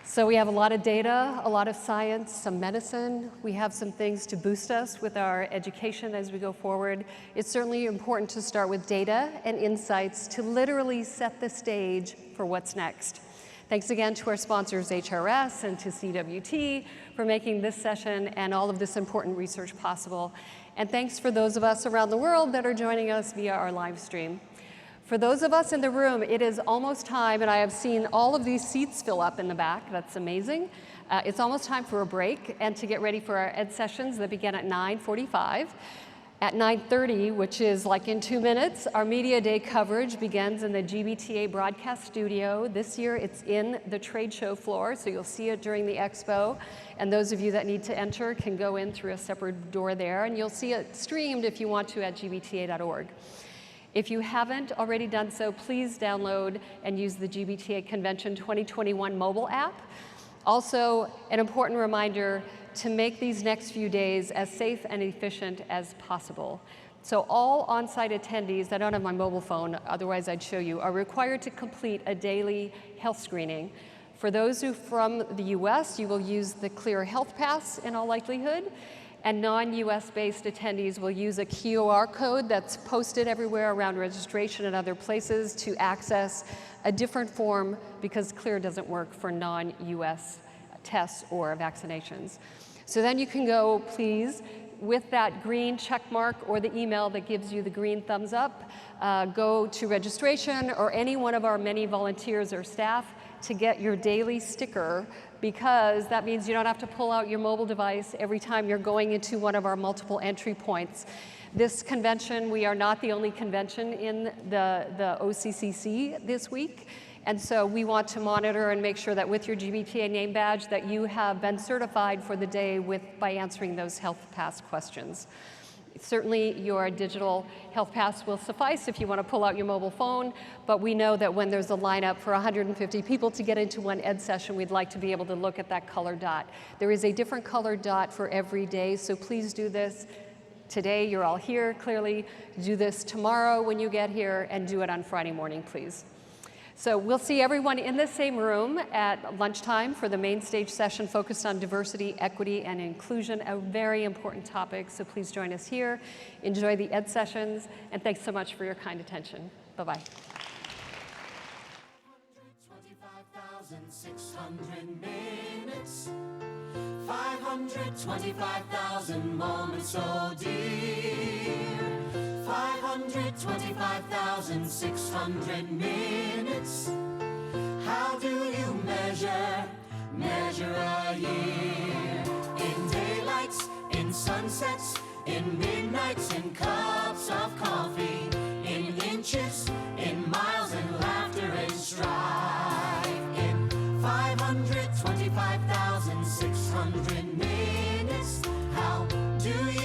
So we have a lot of data, a lot of science, some medicine. We have some things to boost us with our education as we go forward. It's certainly important to start with data and insights to literally set the stage for what's next. Thanks again to our sponsors, HRS and to CWT, for making this session and all of this important research possible. And thanks for those of us around the world that are joining us via our live stream. For those of us in the room, it is almost time, and I have seen all of these seats fill up in the back. That's amazing. It's almost time for a break and to get ready for our ed sessions that begin at 9:45. At 9:30, which is like in 2 minutes, our Media Day coverage begins in the GBTA broadcast studio. This year it's in the trade show floor, so you'll see it during the expo. And those of you that need to enter can go in through a separate door there, and you'll see it streamed if you want to at gbta.org. If you haven't already done so, please download and use the GBTA Convention 2021 mobile app. Also, an important reminder to make these next few days as safe and efficient as possible. So all on-site attendees, I don't have my mobile phone, otherwise I'd show you, are required to complete a daily health screening. For those who from the US, you will use the Clear Health Pass in all likelihood, and non-US based attendees will use a QR code that's posted everywhere around registration and other places to access a different form, because Clear doesn't work for non-US tests or vaccinations. So then you can go, please, with that green check mark or the email that gives you the green thumbs up, go to registration or any one of our many volunteers or staff to get your daily sticker, because that means you don't have to pull out your mobile device every time you're going into one of our multiple entry points. This convention, we are not the only convention in the OCCC this week. And so we want to monitor and make sure that with your GBTA name badge that you have been certified for the day by answering those Health Pass questions. Certainly your digital Health Pass will suffice if you want to pull out your mobile phone, but we know that when there's a lineup for 150 people to get into one ed session, we'd like to be able to look at that color dot. There is a different color dot for every day, so please do this. Today, you're all here, clearly. Do this tomorrow when you get here, and do it on Friday morning, please. So we'll see everyone in the same room at lunchtime for the main stage session focused on diversity, equity, and inclusion, a very important topic, so please join us here. Enjoy the ed sessions, and thanks so much for your kind attention. Bye-bye. 525,600 minutes, 525,000 moments, oh dear. 525,600 minutes. How do you measure measure a year. In daylights, in sunsets, in midnights, in cups of coffee, in inches, in miles, in laughter and strife, in 525,600